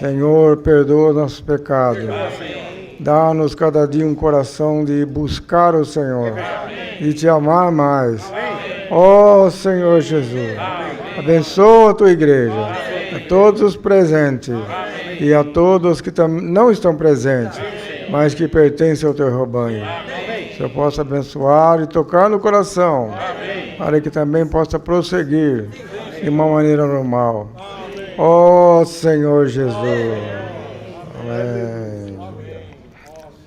Senhor, perdoa nossos pecados. Dá-nos cada dia um coração de buscar o Senhor e te amar mais. Ó Senhor Jesus, abençoa a tua igreja, a todos os presentes e a todos que não estão presentes, mas que pertencem ao teu rebanho. Que eu possa abençoar e tocar no coração, para que também possa prosseguir de uma maneira normal. Ó Senhor Jesus. Amém.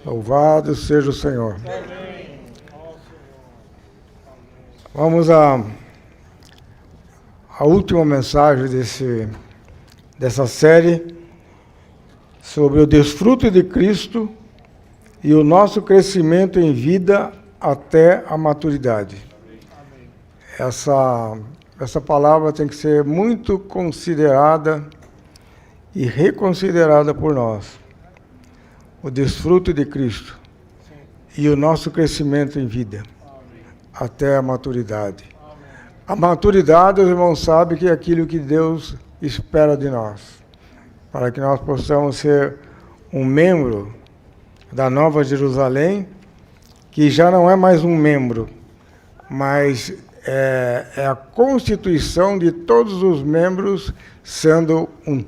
Louvado seja o Senhor. Vamos à última mensagem dessa série sobre o desfrute de Cristo e o nosso crescimento em vida até a maturidade. Essa palavra tem que ser muito considerada e reconsiderada por nós. O desfrute de Cristo e o nosso crescimento em vida até a maturidade. A maturidade, os irmãos sabem que é aquilo que Deus espera de nós, para que nós possamos ser um membro da Nova Jerusalém, que já não é mais um membro, mas é a constituição de todos os membros sendo um.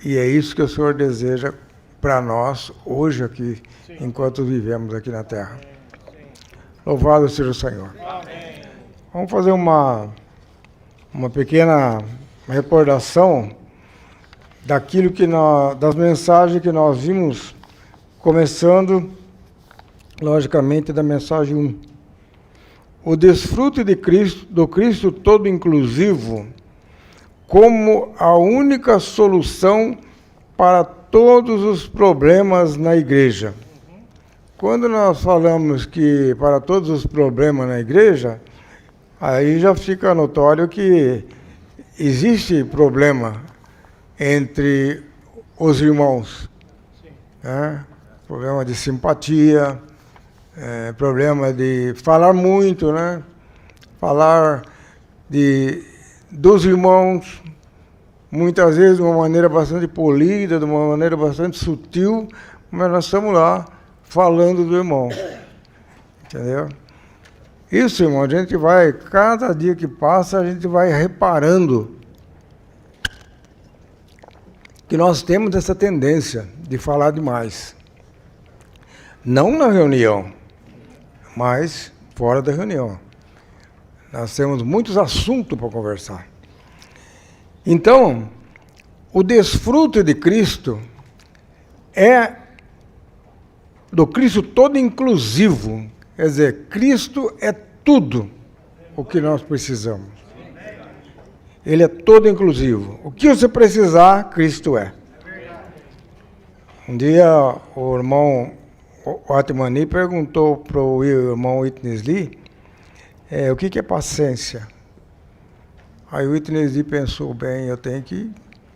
E é isso que o Senhor deseja para nós hoje aqui, enquanto vivemos aqui na terra. Louvado seja o Senhor. Vamos fazer uma pequena recordação daquilo das mensagens que nós vimos, começando, logicamente, da mensagem 1. O desfrute de Cristo, do Cristo todo inclusivo, como a única solução para todos os problemas na igreja. Quando nós falamos que para todos os problemas na igreja, aí já fica notório que existe problema entre os irmãos. Né? Problema de simpatia, problema de falar muito, né? Falar dos irmãos, muitas vezes de uma maneira bastante polida, de uma maneira bastante sutil, mas nós estamos lá falando do irmão. Entendeu? Isso, irmão, a gente vai, cada dia que passa, a gente vai reparando que nós temos essa tendência de falar demais. Não na reunião, mas fora da reunião. Nós temos muitos assuntos para conversar. Então, o desfrute de Cristo é do Cristo todo inclusivo. Quer dizer, Cristo é tudo o que nós precisamos. Ele é todo inclusivo. O que você precisar, Cristo é. Um dia o irmão Otmani perguntou para o irmão Witness Lee o que é paciência. Aí o Witness Lee pensou bem, eu tenho que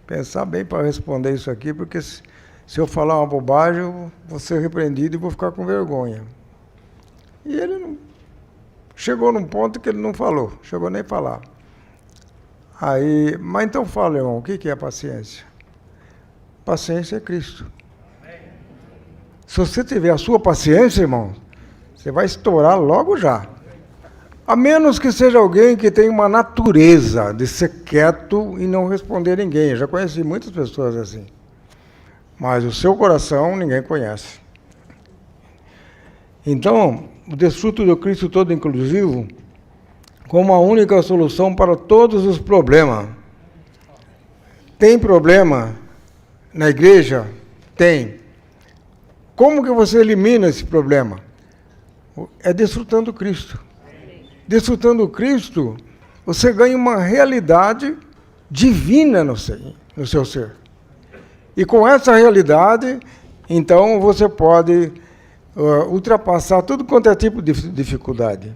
pensar bem para responder isso aqui, porque se eu falar uma bobagem, eu vou ser repreendido e vou ficar com vergonha. E ele não chegou num ponto que ele não falou, chegou nem a falar. Aí, mas então fala, irmão, o que é paciência? Paciência é Cristo. Se você tiver a sua paciência, irmão, você vai estourar logo já. A menos que seja alguém que tenha uma natureza de ser quieto e não responder a ninguém. Eu já conheci muitas pessoas assim. Mas o seu coração ninguém conhece. Então, o desfrute do Cristo todo inclusivo como a única solução para todos os problemas. Tem problema na igreja? Tem. Como que você elimina esse problema? É desfrutando Cristo. Desfrutando Cristo, você ganha uma realidade divina no seu ser. E com essa realidade, então, você pode ultrapassar tudo quanto é tipo de dificuldade.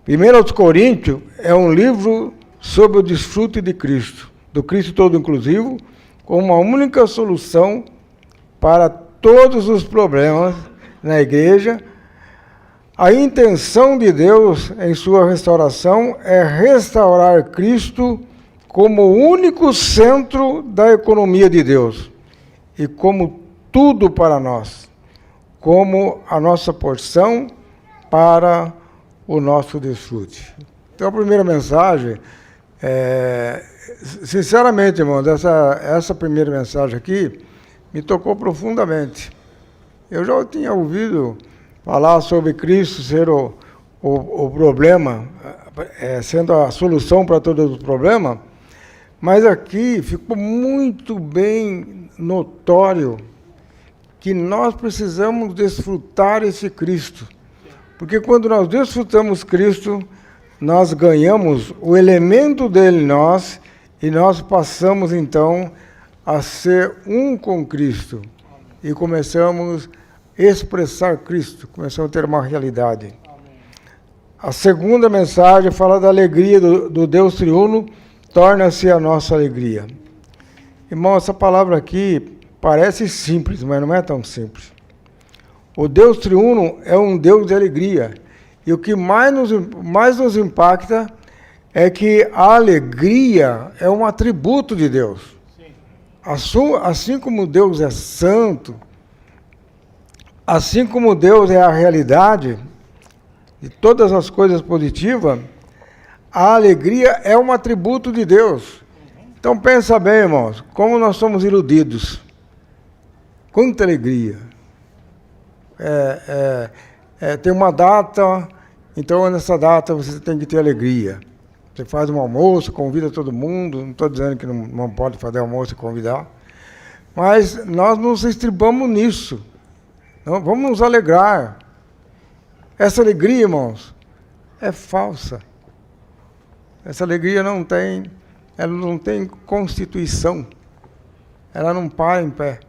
1 Coríntios é um livro sobre o desfrute de Cristo, do Cristo todo inclusivo, como uma única solução para todos os problemas na igreja. A intenção de Deus em sua restauração é restaurar Cristo como o único centro da economia de Deus e como tudo para nós, como a nossa porção para o nosso desfrute. Então, a primeira mensagem, sinceramente, irmãos, essa primeira mensagem aqui me tocou profundamente. Eu já tinha ouvido falar sobre Cristo ser o problema, sendo a solução para todos os problemas, mas aqui ficou muito bem notório que nós precisamos desfrutar esse Cristo. Porque quando nós desfrutamos Cristo, nós ganhamos o elemento dele em nós e nós passamos, então, a ser um com Cristo. E começamos a expressar Cristo, começamos a ter uma realidade. A segunda mensagem fala da alegria do Deus triuno, torna-se a nossa alegria. Irmão, essa palavra aqui parece simples, mas não é tão simples. O Deus triuno é um Deus de alegria. E o que mais nos impacta é que a alegria é um atributo de Deus. Assim como Deus é santo, assim como Deus é a realidade de todas as coisas positivas, a alegria é um atributo de Deus. Então pensa bem, irmãos, como nós somos iludidos. Quanta alegria. Tem uma data, então nessa data você tem que ter alegria. Você faz um almoço, convida todo mundo, não estou dizendo que não pode fazer almoço e convidar, mas nós nos estribamos nisso. Não, vamos nos alegrar. Essa alegria, irmãos, é falsa. Essa alegria ela não tem constituição. Ela não para em pé.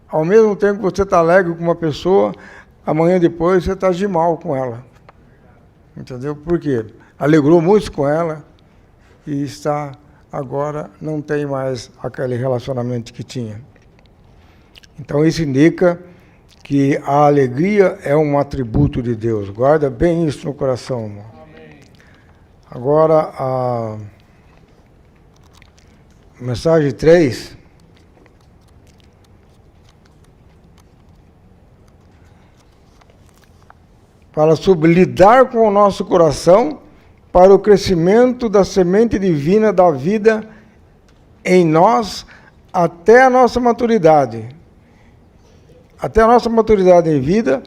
Ao mesmo tempo que você está alegre com uma pessoa, amanhã depois você está de mal com ela. Entendeu? Por quê? Alegrou muito com ela e agora não tem mais aquele relacionamento que tinha. Então isso indica que a alegria é um atributo de Deus. Guarda bem isso no coração, irmão. Amém. Agora, a mensagem 3... fala sobre lidar com o nosso coração para o crescimento da semente divina da vida em nós até a nossa maturidade. Até a nossa maturidade em vida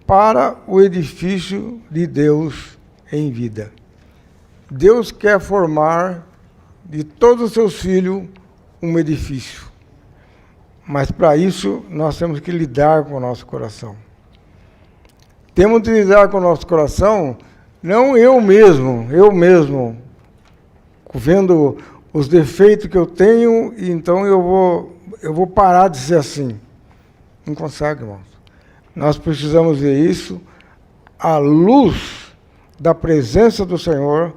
para o edifício de Deus em vida. Deus quer formar de todos os seus filhos um edifício. Mas para isso nós temos que lidar com o nosso coração. Temos que lidar com o nosso coração, não eu mesmo, vendo os defeitos que eu tenho, e então eu vou parar de ser assim. Não consegue, irmãos. Nós precisamos ver isso à luz da presença do Senhor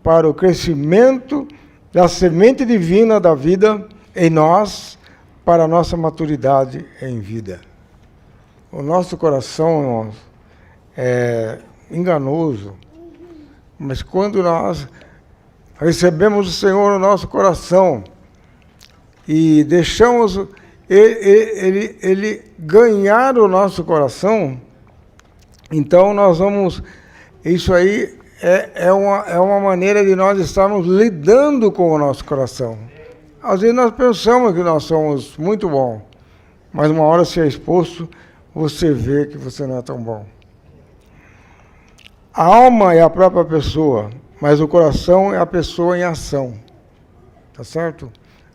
para o crescimento da semente divina da vida em nós, para a nossa maturidade em vida. O nosso coração, irmãos, é enganoso, mas quando nós recebemos o Senhor no nosso coração e deixamos Ele ganhar o nosso coração, então nós vamos... Isso aí é uma maneira de nós estarmos lidando com o nosso coração. Às vezes nós pensamos que nós somos muito bons, mas uma hora se é exposto, você vê que você não é tão bom. A alma é a própria pessoa, mas o coração é a pessoa em ação. Tá certo?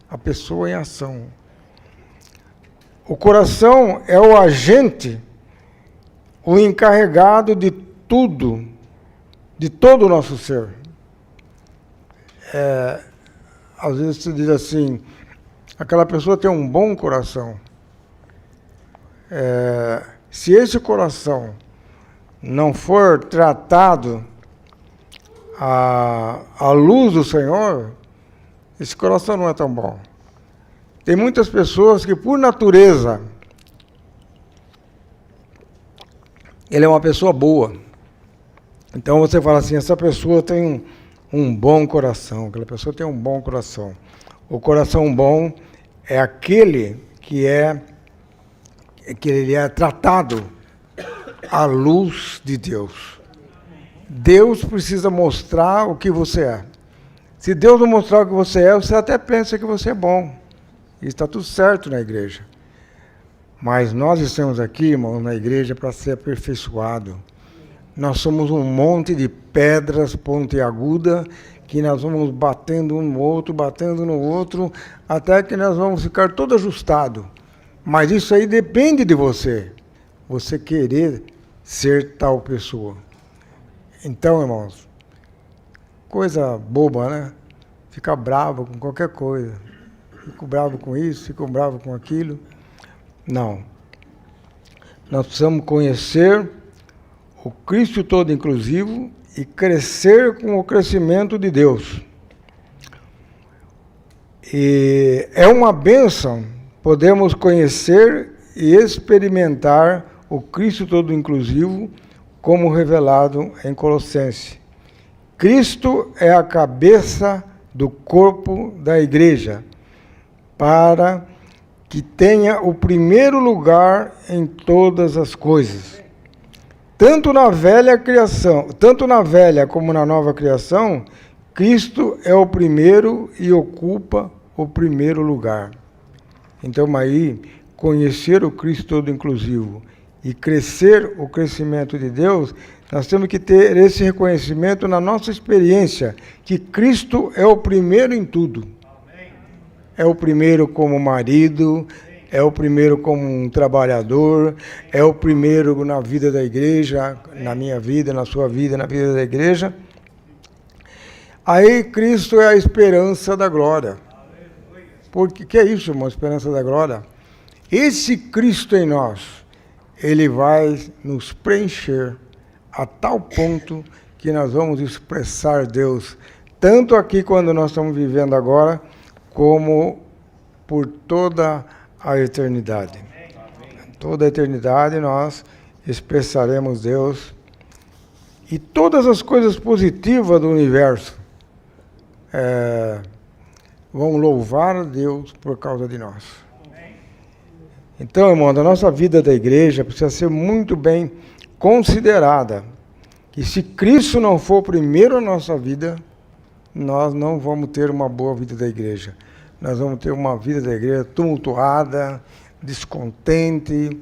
A pessoa em ação. O coração é o agente, o encarregado de tudo, de todo o nosso ser. Às vezes se diz assim, aquela pessoa tem um bom coração. Se esse coração não for tratado à luz do Senhor, esse coração não é tão bom. Tem muitas pessoas que, por natureza, ele é uma pessoa boa. Então você fala assim, essa pessoa tem um bom coração. Aquela pessoa tem um bom coração. O coração bom é aquele que ele é tratado à luz de Deus. Deus precisa mostrar o que você é. Se Deus não mostrar o que você é, você até pensa que você é bom. E está tudo certo na igreja. Mas nós estamos aqui, irmãos, na igreja para ser aperfeiçoado. Nós somos um monte de pedras pontiagudas que nós vamos batendo um no outro, até que nós vamos ficar todo ajustado. Mas isso aí depende de você. Você querer ser tal pessoa. Então, irmãos, coisa boba, né? Ficar bravo com qualquer coisa. Fico bravo com isso, fico bravo com aquilo. Não. Nós precisamos conhecer o Cristo todo inclusivo e crescer com o crescimento de Deus. E é uma bênção podemos conhecer e experimentar o Cristo todo inclusivo como revelado em Colossenses. Cristo é a cabeça do corpo da igreja, para que tenha o primeiro lugar em todas as coisas. Tanto na velha como na nova criação, Cristo é o primeiro e ocupa o primeiro lugar. Então, aí, conhecer o Cristo todo inclusivo e crescer o crescimento de Deus, nós temos que ter esse reconhecimento na nossa experiência, que Cristo é o primeiro em tudo. É o primeiro como marido, é o primeiro como um trabalhador, é o primeiro na vida da igreja, na minha vida, na sua vida, na vida da igreja. Aí Cristo é a esperança da glória. Porque que é isso, irmão, esperança da glória? Esse Cristo em nós, ele vai nos preencher a tal ponto que nós vamos expressar Deus, tanto aqui quando nós estamos vivendo agora, como por toda a eternidade. Toda a eternidade nós expressaremos Deus. E todas as coisas positivas do universo vão louvar a Deus por causa de nós. Então, irmão, a nossa vida da igreja precisa ser muito bem considerada. Que se Cristo não for o primeiro na nossa vida, nós não vamos ter uma boa vida da igreja. Nós vamos ter uma vida da igreja tumultuada, descontente,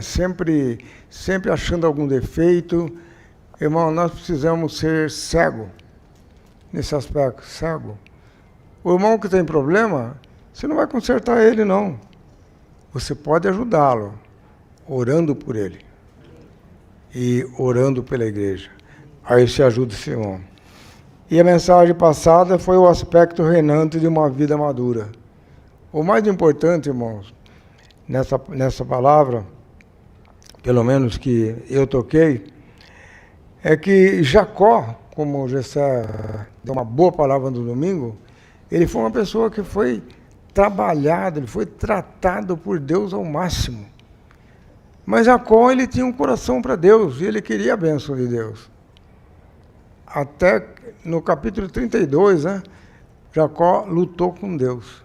sempre achando algum defeito. Irmão, nós precisamos ser cego nesse aspecto, cego. O irmão que tem problema, você não vai consertar ele, não. Você pode ajudá-lo, orando por ele e orando pela igreja. Aí você ajuda esse irmão. E a mensagem passada foi o aspecto reinante de uma vida madura. O mais importante, irmãos, nessa palavra, pelo menos que eu toquei, é que Jacó, como o Gessé deu uma boa palavra no domingo, ele foi uma pessoa que foi trabalhado, ele foi tratado por Deus ao máximo. Mas Jacó, ele tinha um coração para Deus, e ele queria a bênção de Deus. Até no capítulo 32, né, Jacó lutou com Deus,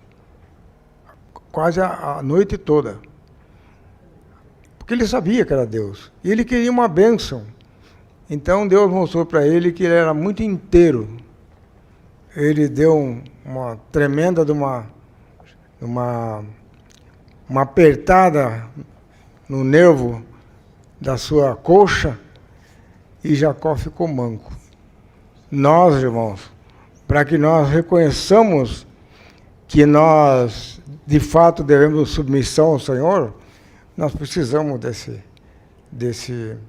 quase a noite toda. Porque ele sabia que era Deus, e ele queria uma bênção. Então Deus mostrou para ele que ele era muito inteiro. Ele deu uma tremenda de uma apertada no nervo da sua coxa, e Jacó ficou manco. Nós, irmãos, para que nós reconheçamos que nós, de fato, devemos submissão ao Senhor, nós precisamos desse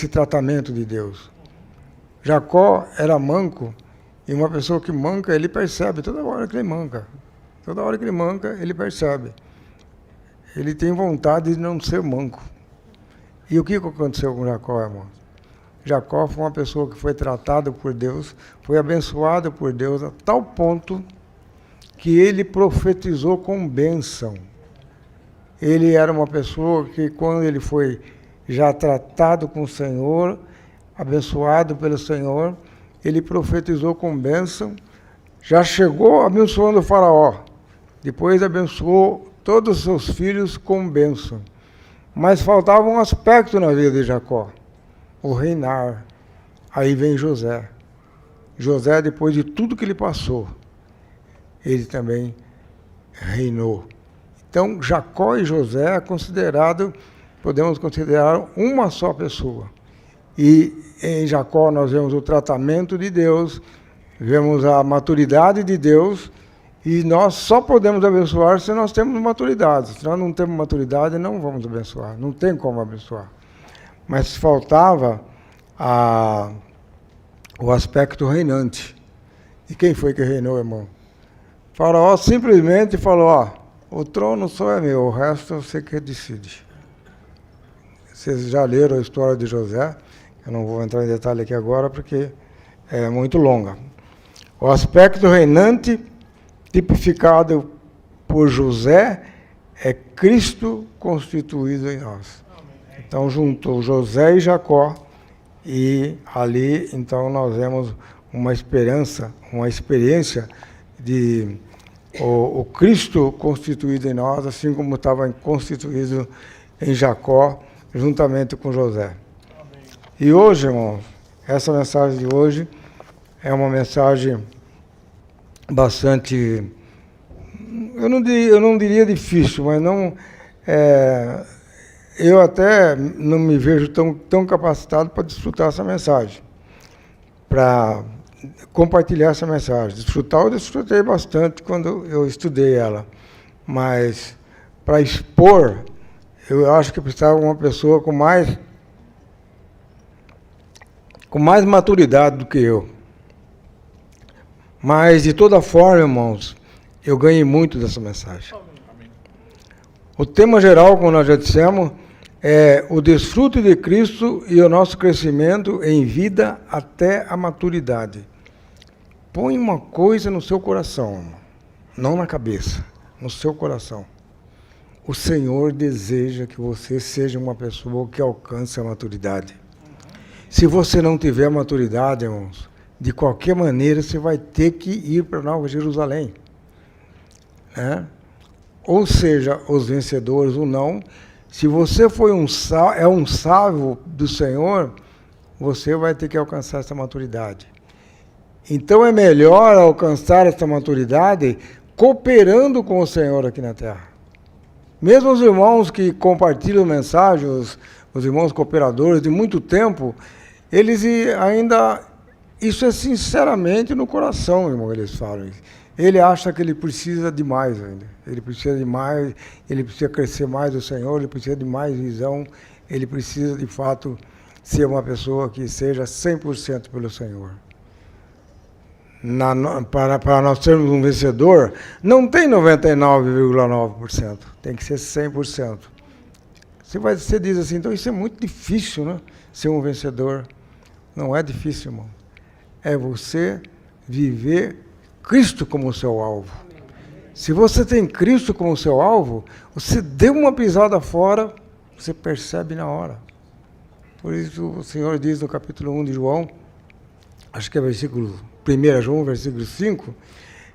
tratamento de Deus. Jacó era manco, e uma pessoa que manca, ele percebe toda hora que ele manca. Toda hora que ele manca, ele percebe. Ele tem vontade de não ser manco. E o que aconteceu com Jacó, irmão? Jacó foi uma pessoa que foi tratada por Deus, foi abençoada por Deus a tal ponto que ele profetizou com bênção. Ele era uma pessoa que, quando ele foi já tratado com o Senhor, abençoado pelo Senhor, ele profetizou com bênção, já chegou abençoando o faraó, depois abençoou todos os seus filhos com bênção. Mas faltava um aspecto na vida de Jacó, o reinar. Aí vem José. José, depois de tudo que ele passou, ele também reinou. Então, Jacó e José é considerado, podemos considerar uma só pessoa. E em Jacó nós vemos o tratamento de Deus, vemos a maturidade de Deus, e nós só podemos abençoar se nós temos maturidade. Se nós não temos maturidade, não vamos abençoar, não tem como abençoar. Mas faltava o aspecto reinante. E quem foi que reinou, irmão? O faraó simplesmente falou, ó, o trono só é meu, o resto você que decide. Vocês já leram a história de José, eu não vou entrar em detalhe aqui agora, porque é muito longa. O aspecto reinante, tipificado por José, é Cristo constituído em nós. Então, juntou José e Jacó, e ali, então, nós vemos uma esperança, uma experiência de o Cristo constituído em nós, assim como estava constituído em Jacó, juntamente com José. E hoje, irmãos, essa mensagem de hoje é uma mensagem bastante, eu não diria difícil, mas não, eu até não me vejo tão capacitado para desfrutar essa mensagem, para compartilhar essa mensagem. Desfrutar, eu desfrutei bastante quando eu estudei ela, mas para expor, eu acho que precisava de uma pessoa com mais maturidade do que eu. Mas, de toda forma, irmãos, eu ganhei muito dessa mensagem. O tema geral, como nós já dissemos, é o desfrute de Cristo e o nosso crescimento em vida até a maturidade. Põe uma coisa no seu coração, irmão, não na cabeça, no seu coração. O Senhor deseja que você seja uma pessoa que alcance a maturidade. Se você não tiver maturidade, irmãos, de qualquer maneira você vai ter que ir para Nova Jerusalém. Ou seja, os vencedores ou não, se você foi um salvo do Senhor, você vai ter que alcançar essa maturidade. Então é melhor alcançar essa maturidade cooperando com o Senhor aqui na terra. Mesmo os irmãos que compartilham mensagens, os irmãos cooperadores de muito tempo, eles ainda, isso é sinceramente no coração, irmão, eles falam isso. Ele acha que ele precisa de mais ainda. Ele precisa de mais, ele precisa crescer mais do Senhor, ele precisa de mais visão, ele precisa, de fato, ser uma pessoa que seja 100% pelo Senhor. Para nós sermos um vencedor, não tem 99,9%, tem que ser 100%. Você diz assim, então isso é muito difícil, né? Ser um vencedor. Não é difícil, irmão. É você viver Cristo como seu alvo. Se você tem Cristo como seu alvo, você deu uma pisada fora, você percebe na hora. Por isso o Senhor diz no capítulo 1 de João, acho que é versículo 1 João, versículo 5,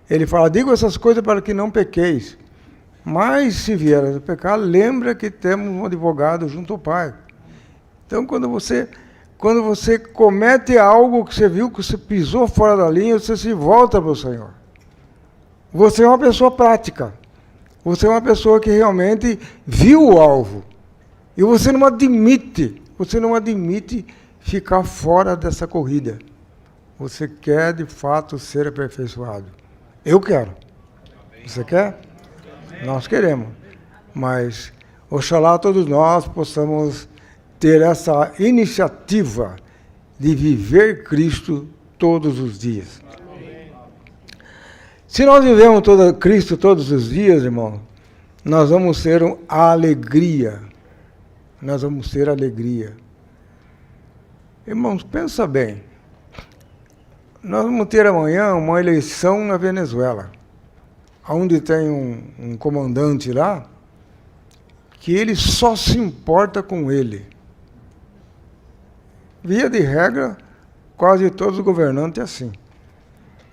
ele fala, digo essas coisas para que não pequeis, mas se vier a pecar, lembra que temos um advogado junto ao Pai. Então, quando você comete algo que você viu, que você pisou fora da linha, você se volta para o Senhor. Você é uma pessoa prática. Você é uma pessoa que realmente viu o alvo. E você não admite ficar fora dessa corrida. Você quer, de fato, ser aperfeiçoado. Eu quero. Você quer? Nós queremos. Mas, oxalá todos nós possamos ter essa iniciativa de viver Cristo todos os dias. Se nós vivemos Cristo todos os dias, irmão, nós vamos ter a alegria. Nós vamos ter alegria. Irmãos, pensa bem. Nós vamos ter amanhã uma eleição na Venezuela, onde tem um comandante lá, que ele só se importa com ele. Via de regra, quase todos os governantes é assim.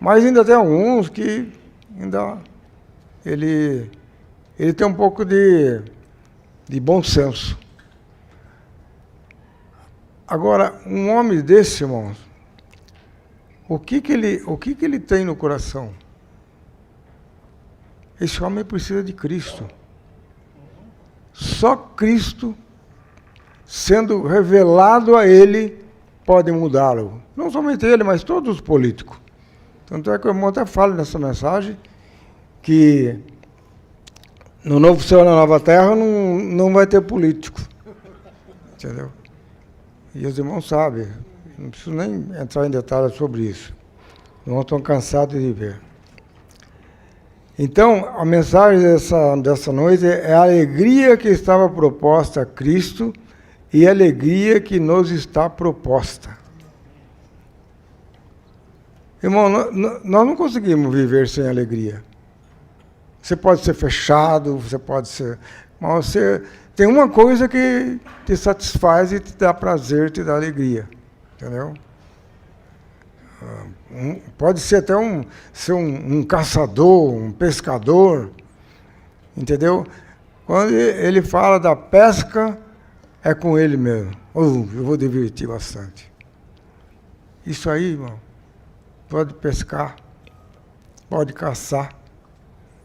Mas ainda tem alguns que ainda ele tem um pouco de bom senso. Agora, um homem desse, irmãos, o que ele tem no coração? Esse homem precisa de Cristo. Só Cristo, sendo revelado a ele, pode mudá-lo. Não somente ele, mas todos os políticos. Tanto é que o irmão até fala nessa mensagem que no novo céu e na nova terra não vai ter político. Entendeu? E os irmãos sabem. Não preciso nem entrar em detalhes sobre isso. Não estão cansados de ver. Então, a mensagem dessa noite é a alegria que estava proposta a Cristo e a alegria que nos está proposta. Irmão, nós não conseguimos viver sem alegria. Você pode ser fechado, você pode ser... Mas você tem uma coisa que te satisfaz e te dá prazer, te dá alegria. Entendeu? Pode ser até um caçador, um pescador. Entendeu? Quando ele fala da pesca, é com ele mesmo. Eu vou divertir bastante. Isso aí, irmão. Pode pescar, pode caçar,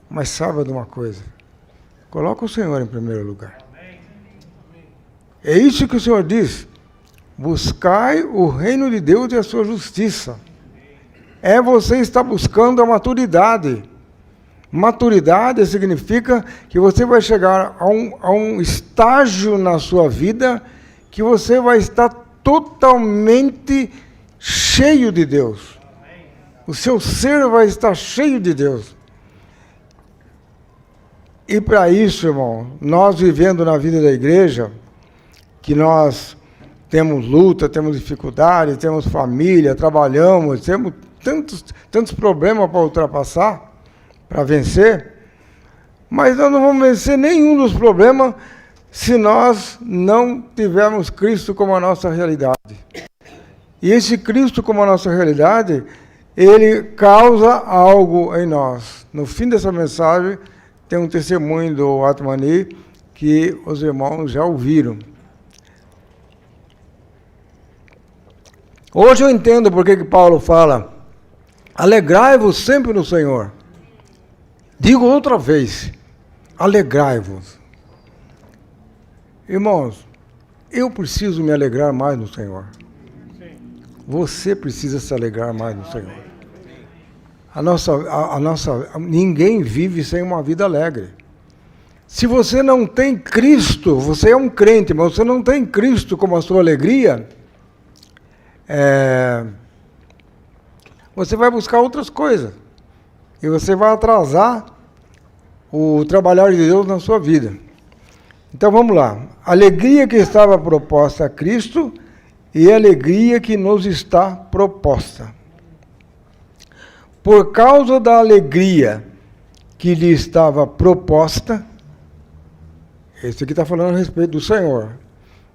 mas saiba de uma coisa, coloca o Senhor em primeiro lugar. É isso que o Senhor diz, buscai o reino de Deus e a sua justiça. É você estar buscando a maturidade. Maturidade significa que você vai chegar a um estágio na sua vida que você vai estar totalmente cheio de Deus. O seu ser vai estar cheio de Deus. E para isso, irmão, nós vivendo na vida da igreja, que nós temos luta, temos dificuldade, temos família, trabalhamos, temos tantos problemas para ultrapassar, para vencer, mas nós não vamos vencer nenhum dos problemas se nós não tivermos Cristo como a nossa realidade. E esse Cristo como a nossa realidade, ele causa algo em nós. No fim dessa mensagem, tem um testemunho do Atmani que os irmãos já ouviram. Hoje eu entendo por que Paulo fala, alegrai-vos sempre no Senhor. Digo outra vez, alegrai-vos. Irmãos, eu preciso me alegrar mais no Senhor. Você precisa se alegrar mais no Senhor. Ninguém vive sem uma vida alegre. Se você não tem Cristo, você é um crente, mas você não tem Cristo como a sua alegria, você vai buscar outras coisas. E você vai atrasar o trabalhar de Deus na sua vida. Então vamos lá. Alegria que estava proposta a Cristo e a alegria que nos está proposta. Por causa da alegria que lhe estava proposta, esse aqui está falando a respeito do Senhor.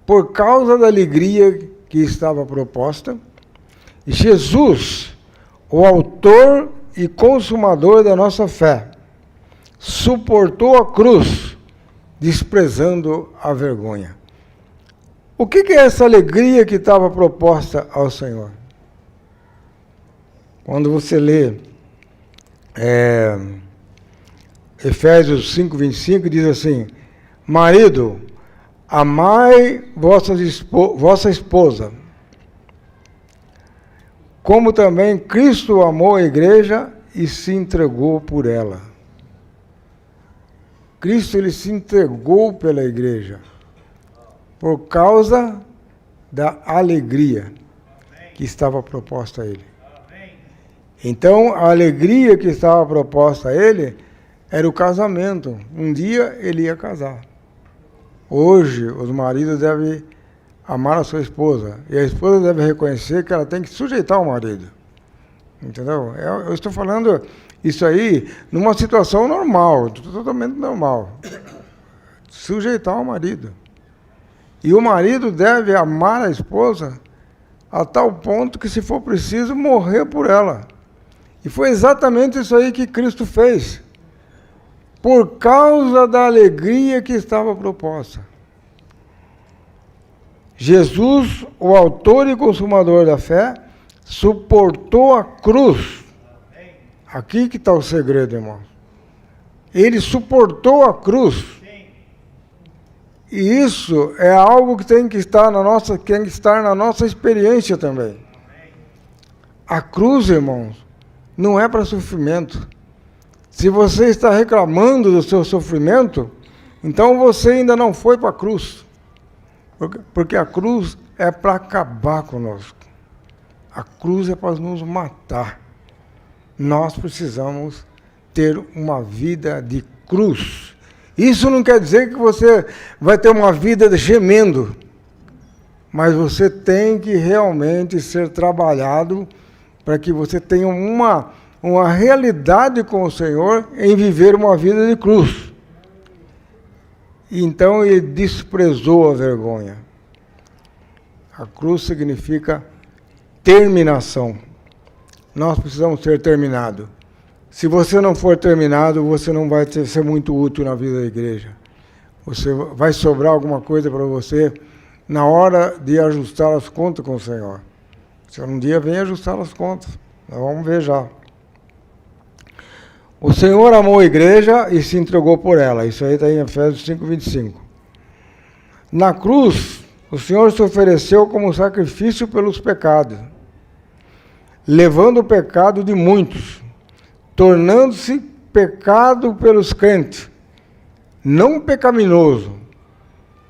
Por causa da alegria que estava proposta, Jesus, o autor e consumador da nossa fé, suportou a cruz, desprezando a vergonha. O que é essa alegria que estava proposta ao Senhor? Quando você lê Efésios 5:25, diz assim, marido, amai vossa esposa, como também Cristo amou a igreja e se entregou por ela. Cristo, ele se entregou pela igreja, por causa da alegria que estava proposta a ele. Então, a alegria que estava proposta a ele era o casamento. Um dia ele ia casar. Hoje, os maridos devem amar a sua esposa. E a esposa deve reconhecer que ela tem que sujeitar o marido. Entendeu? Eu estou falando isso aí numa situação normal, totalmente normal. Sujeitar o marido. E o marido deve amar a esposa a tal ponto que, se for preciso, morrer por ela. E foi exatamente isso aí que Cristo fez, por causa da alegria que estava proposta. Jesus, o autor e consumador da fé, suportou a cruz. Aqui que está o segredo, irmão. Ele suportou a cruz. E isso é algo que tem que estar na nossa experiência também. A cruz, irmãos, não é para sofrimento. Se você está reclamando do seu sofrimento, então você ainda não foi para a cruz. Porque a cruz é para acabar conosco. A cruz é para nos matar. Nós precisamos ter uma vida de cruz. Isso não quer dizer que você vai ter uma vida gemendo, mas você tem que realmente ser trabalhado para que você tenha uma realidade com o Senhor em viver uma vida de cruz. Então ele desprezou a vergonha. A cruz significa terminação. Nós precisamos ser terminados. Se você não for terminado, você não vai ser muito útil na vida da igreja. Você vai sobrar alguma coisa para você na hora de ajustar as contas com o Senhor. Se um dia vem ajustar as contas, nós vamos ver já. O Senhor amou a igreja e se entregou por ela. Isso aí está em Efésios 5:25. Na cruz, o Senhor se ofereceu como sacrifício pelos pecados, levando o pecado de muitos, tornando-se pecado pelos crentes, não pecaminoso,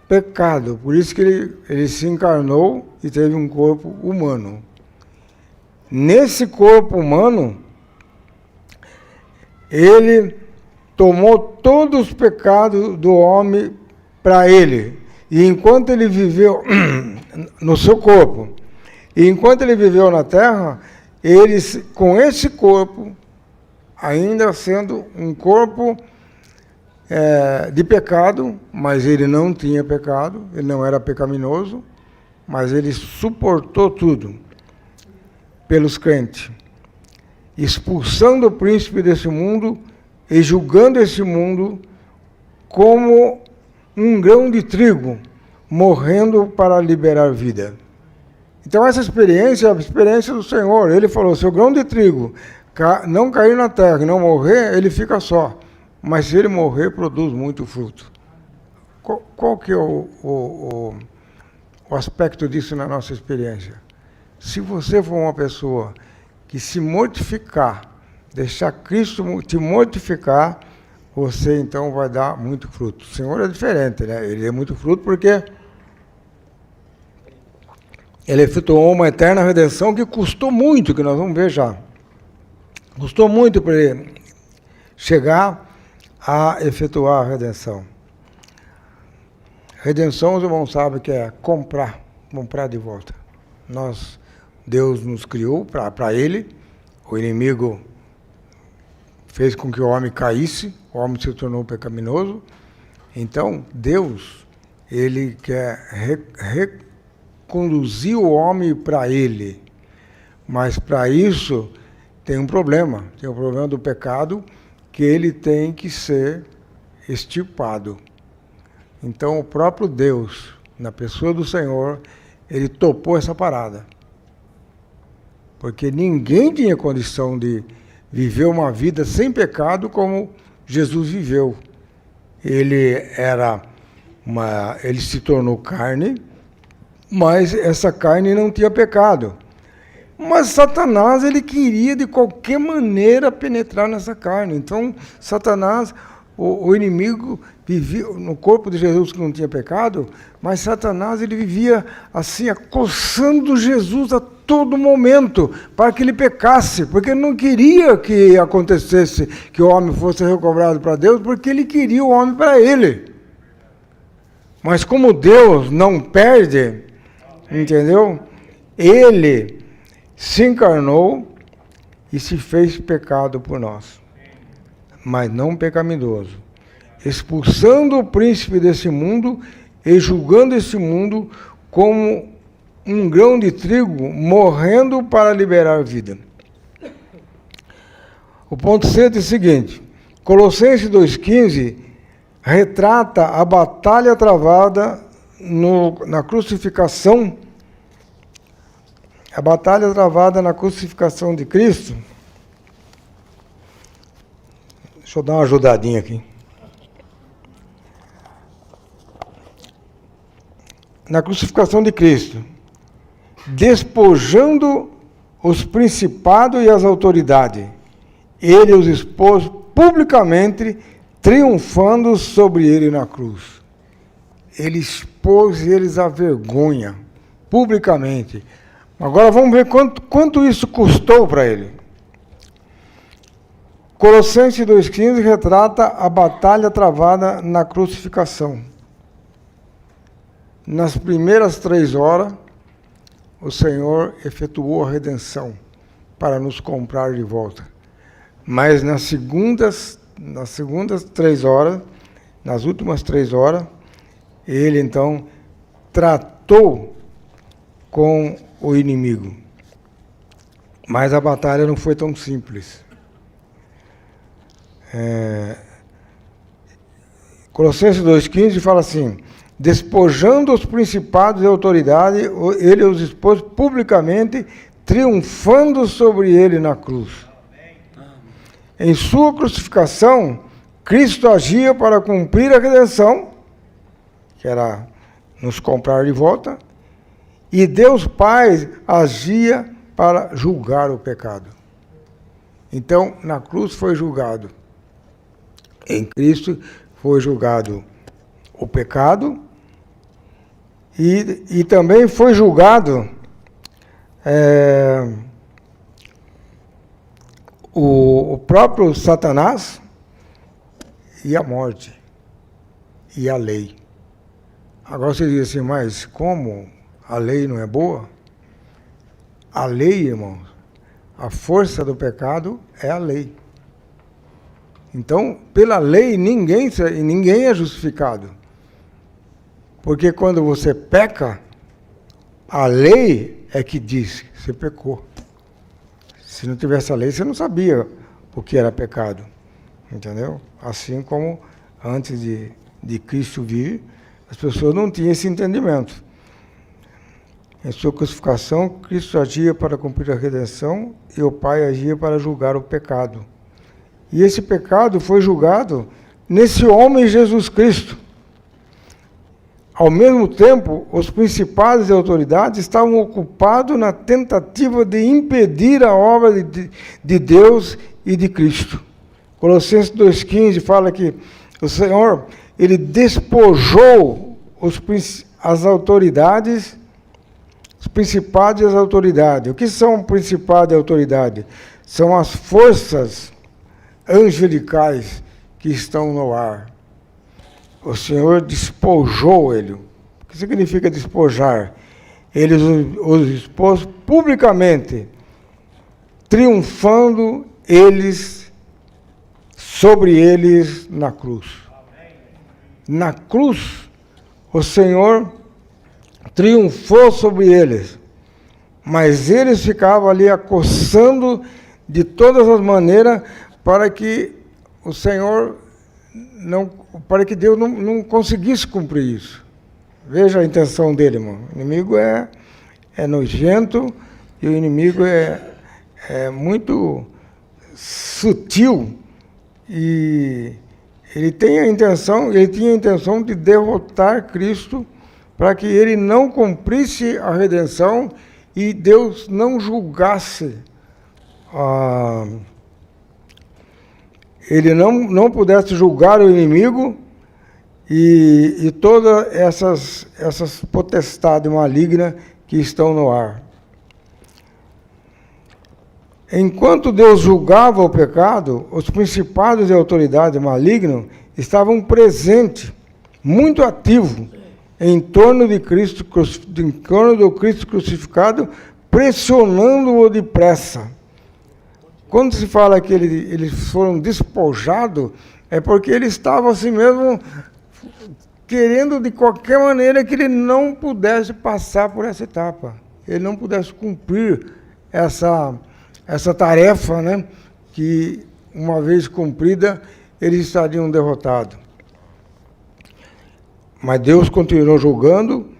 pecado. Por isso que ele se encarnou e teve um corpo humano. Nesse corpo humano, ele tomou todos os pecados do homem para ele. E enquanto ele viveu no seu corpo, e enquanto ele viveu na terra, ele, com esse corpo, ainda sendo um corpo de pecado, mas ele não tinha pecado, ele não era pecaminoso, mas ele suportou tudo pelos crentes, expulsando o príncipe desse mundo e julgando esse mundo como um grão de trigo, morrendo para liberar vida. Então essa experiência é a experiência do Senhor. Ele falou, se o grão de trigo não cair na terra e não morrer, ele fica só. Mas se ele morrer, produz muito fruto. Qual que é o aspecto disso na nossa experiência? Se você for uma pessoa que se mortificar, deixar Cristo te mortificar, você então vai dar muito fruto. O Senhor é diferente, né? Ele é muito fruto porque ele efetuou uma eterna redenção que custou muito, que nós vamos ver já. Custou muito para ele chegar a efetuar a redenção. Redenção, os irmãos sabem que é comprar de volta. Deus nos criou para ele, o inimigo fez com que o homem caísse, o homem se tornou pecaminoso. Então, Deus, ele quer reconduzir o homem para ele. Mas, para isso, tem um problema. Tem o problema do pecado, que ele tem que ser extirpado. Então, o próprio Deus, na pessoa do Senhor, ele topou essa parada. Porque ninguém tinha condição de viver uma vida sem pecado como Jesus viveu. Ele se tornou carne, mas essa carne não tinha pecado. Mas Satanás, ele queria de qualquer maneira penetrar nessa carne. Então, Satanás, o inimigo, vivia no corpo de Jesus que não tinha pecado, mas Satanás, ele vivia assim, acossando Jesus a todo momento, para que ele pecasse, porque ele não queria que acontecesse, que o homem fosse recobrado para Deus, porque ele queria o homem para ele. Mas como Deus não perde, entendeu? Ele se encarnou e se fez pecado por nós, mas não pecaminoso, expulsando o príncipe desse mundo e julgando esse mundo como um grão de trigo morrendo para liberar vida. O ponto C é o seguinte: Colossenses 2,15 retrata a batalha travada na crucificação, a batalha travada na crucificação de Cristo. Deixa eu dar uma ajudadinha aqui. Na crucificação de Cristo, despojando os principados e as autoridades, ele os expôs publicamente, triunfando sobre ele na cruz. Ele expôs eles à vergonha, publicamente. Agora vamos ver quanto isso custou para ele. Colossenses 2,15 retrata a batalha travada na crucificação. Nas primeiras 3 horas, o Senhor efetuou a redenção para nos comprar de volta. Mas nas segundas 3 horas, nas últimas 3 horas, ele então tratou com o inimigo. Mas a batalha não foi tão simples. Colossenses 2,15 fala assim: despojando os principados e autoridades, ele os expôs publicamente, triunfando sobre ele na cruz. Em sua crucificação, Cristo agia para cumprir a redenção, que era nos comprar de volta, e Deus Pai agia para julgar o pecado. Então, na cruz foi julgado. Em Cristo foi julgado o pecado e também foi julgado o próprio Satanás e a morte e a lei. Agora você diz assim, mas como a lei não é boa? A lei, irmãos, a força do pecado é a lei. Então, pela lei, ninguém é justificado. Porque quando você peca, a lei é que diz que você pecou. Se não tivesse a lei, você não sabia o que era pecado. Entendeu? Assim como antes de Cristo vir, as pessoas não tinham esse entendimento. Em sua crucificação, Cristo agia para cumprir a redenção e o Pai agia para julgar o pecado. E esse pecado foi julgado nesse homem Jesus Cristo. Ao mesmo tempo, os principados e autoridades estavam ocupados na tentativa de impedir a obra de Deus e de Cristo. Colossenses 2,15 fala que o Senhor, ele despojou as autoridades, os principados e as autoridades. O que são principados e autoridades? São as forças angelicais que estão no ar. O Senhor despojou ele. O que significa despojar? Ele os expôs publicamente, triunfando sobre eles na cruz. Na cruz, o Senhor triunfou sobre eles, mas eles ficavam ali acossando de todas as maneiras para que o Senhor para que Deus não conseguisse cumprir isso. Veja a intenção dele, irmão. O inimigo é nojento e o inimigo é muito sutil e ele tinha a intenção de derrotar Cristo para que ele não cumprisse a redenção e Deus não julgasse ele não pudesse julgar o inimigo e todas essas potestades malignas que estão no ar. Enquanto Deus julgava o pecado, os principados e autoridades malignas estavam presentes, muito ativos, em torno do Cristo crucificado, pressionando-o depressa. Quando se fala que eles foram despojados, é porque eles estavam assim mesmo querendo de qualquer maneira que ele não pudesse passar por essa etapa, ele não pudesse cumprir essa tarefa, né, que uma vez cumprida, eles estariam derrotados. Mas Deus continuou julgando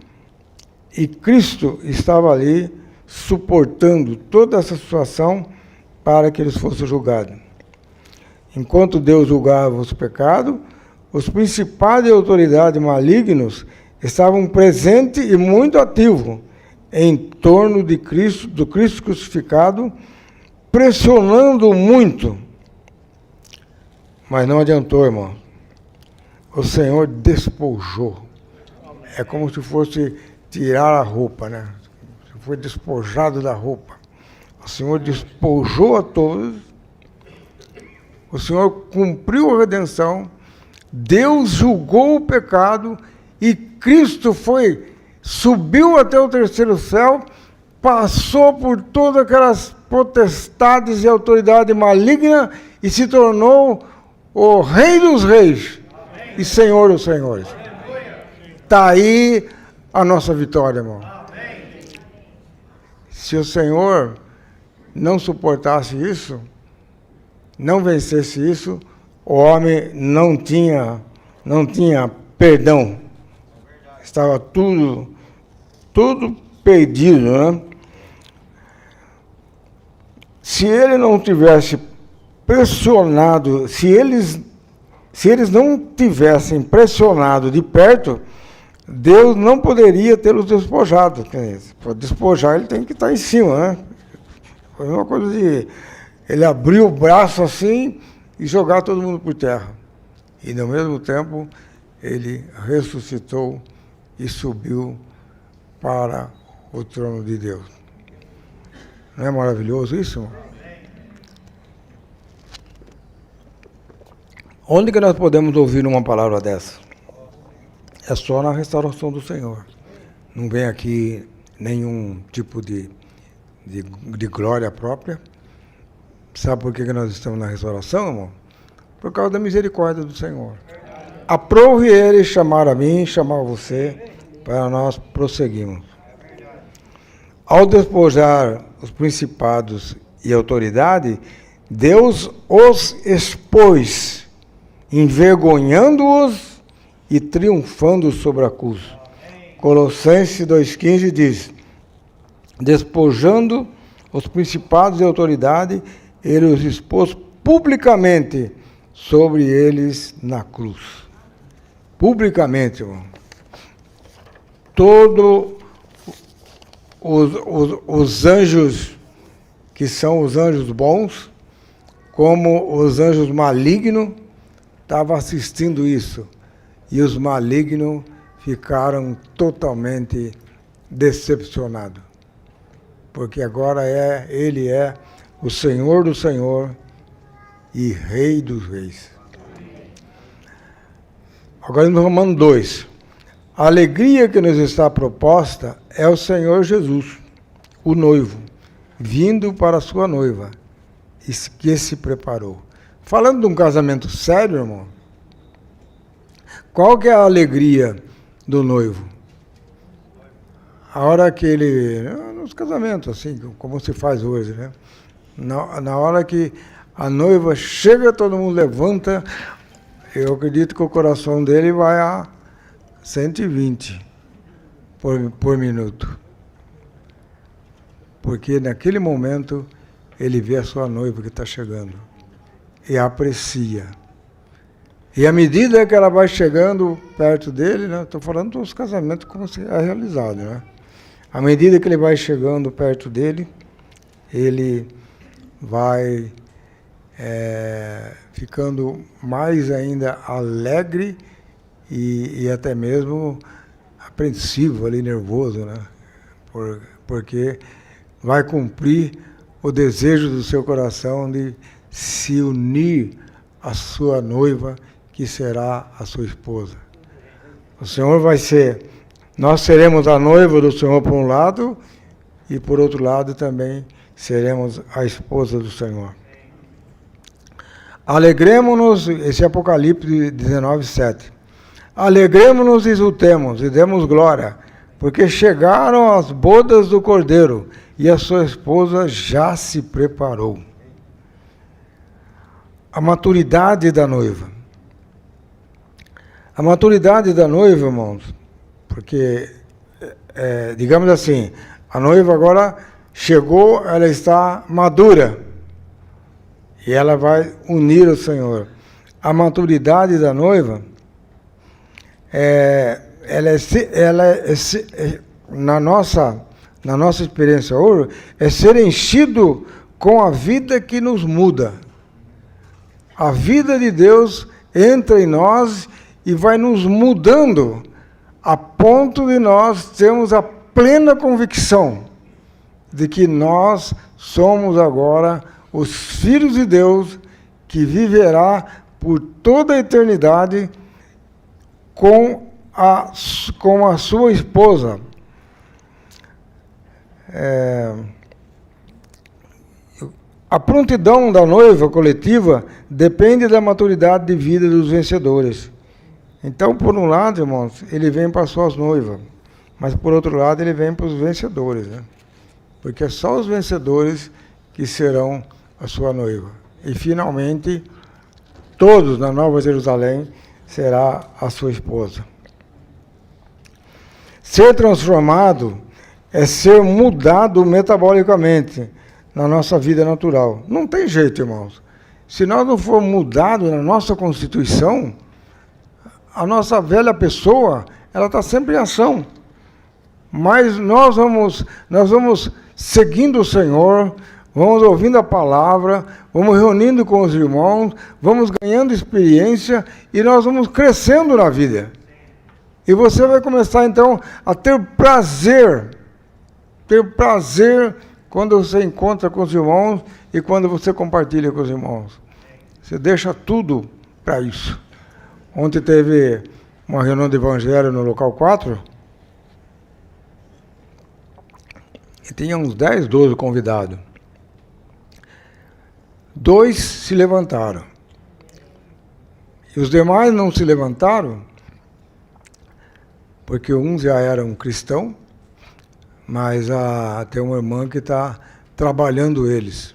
e Cristo estava ali suportando toda essa situação para que eles fossem julgados. Enquanto Deus julgava os pecados, os principados e autoridades malignos estavam presentes e muito ativos em torno de Cristo, do Cristo crucificado, pressionando muito. Mas não adiantou, irmão. O Senhor despojou. É como se fosse tirar a roupa, né? Foi despojado da roupa. O Senhor despojou a todos. O Senhor cumpriu a redenção. Deus julgou o pecado e Cristo subiu até o terceiro céu, passou por todas aquelas potestades e autoridade maligna e se tornou o Rei dos Reis. Amém. E Senhor dos Senhores. Está aí a nossa vitória, irmão. Amém. Se o Senhor não suportasse isso, não vencesse isso, o homem não tinha perdão. Estava tudo perdido, né? Se ele não tivesse pressionado, se eles não tivessem pressionado de perto, Deus não poderia tê-los despojado. Para despojar, ele tem que estar em cima, né? Foi uma coisa de ele abrir o braço assim e jogar todo mundo por terra. E, no mesmo tempo, ele ressuscitou e subiu para o trono de Deus. Não é maravilhoso isso, irmão? Onde que nós podemos ouvir uma palavra dessa? É só na restauração do Senhor. Não vem aqui nenhum tipo de glória própria. Sabe por que nós estamos na restauração, irmão? Por causa da misericórdia do Senhor. Aprove ele chamar a mim, chamar você, para nós prosseguirmos. Ao despojar os principados e autoridade, Deus os expôs, envergonhando-os e triunfando sobre a cruz. Colossenses 2,15 diz: despojando os principados e autoridade, ele os expôs publicamente sobre eles na cruz. Publicamente, irmão. Todos os anjos, que são os anjos bons, como os anjos malignos, estavam assistindo isso. E os malignos ficaram totalmente decepcionados. Porque agora ele é o Senhor do Senhor e Rei dos Reis. Agora no Romanos 2. A alegria que nos está proposta é o Senhor Jesus, o noivo, vindo para a sua noiva, que se preparou. Falando de um casamento sério, irmão, qual que é a alegria do noivo? A hora que ele... Nos casamentos, assim, como se faz hoje, né? Na hora que a noiva chega, todo mundo levanta, eu acredito que o coração dele vai a 120 por minuto. Porque naquele momento ele vê a sua noiva que está chegando e a aprecia. E à medida que ela vai chegando perto dele, né, estou falando dos casamentos como se é realizado, né? À medida que ele vai chegando perto dele, ele vai ficando mais ainda alegre e até mesmo apreensivo, ali, nervoso, né? Porque vai cumprir o desejo do seu coração de se unir à sua noiva, que será a sua esposa. O Senhor vai ser... Nós seremos a noiva do Senhor por um lado, e por outro lado também seremos a esposa do Senhor. Alegremos-nos, esse é Apocalipse 19:7. Alegremos-nos e exultemos e demos glória, porque chegaram as bodas do Cordeiro e a sua esposa já se preparou. A maturidade da noiva. A maturidade da noiva, irmãos, porque, digamos assim, a noiva agora chegou, ela está madura e ela vai unir o Senhor. A maturidade da noiva, na nossa experiência hoje, é ser enchido com a vida que nos muda. A vida de Deus entra em nós e vai nos mudando a ponto de nós termos a plena convicção de que nós somos agora os filhos de Deus que viverá por toda a eternidade com a sua esposa. A prontidão da noiva coletiva depende da maturidade de vida dos vencedores. Então, por um lado, irmãos, ele vem para as suas noivas, mas por outro lado ele vem para os vencedores, né? Porque é só os vencedores que serão a sua noiva. E finalmente, todos na Nova Jerusalém será a sua esposa. Ser transformado é ser mudado metabolicamente na nossa vida natural. Não tem jeito, irmãos. Se nós não formos mudados na nossa constituição, a nossa velha pessoa, ela está sempre em ação. Mas nós vamos seguindo o Senhor, vamos ouvindo a palavra, vamos reunindo com os irmãos, vamos ganhando experiência e nós vamos crescendo na vida. E você vai começar, então, a ter prazer quando você encontra com os irmãos e quando você compartilha com os irmãos. Você deixa tudo para isso. Ontem teve uma reunião de evangelho no local 4, e tinha uns 10, 12 convidados. 2 se levantaram. E os demais não se levantaram, porque uns já eram cristãos, mas tem uma irmã que está trabalhando eles,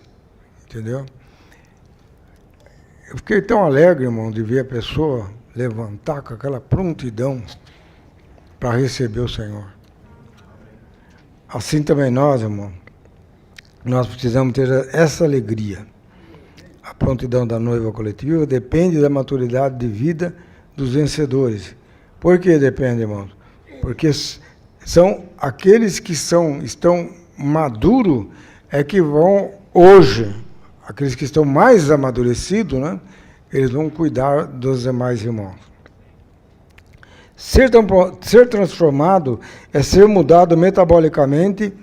entendeu? Eu fiquei tão alegre, irmão, de ver a pessoa levantar com aquela prontidão para receber o Senhor. Assim também nós, irmão, nós precisamos ter essa alegria. A prontidão da noiva coletiva depende da maturidade de vida dos vencedores. Por que depende, irmãos? Porque são aqueles que estão maduros é que vão hoje, aqueles que estão mais amadurecidos, né? Eles vão cuidar dos demais irmãos. Ser transformado é ser mudado metabolicamente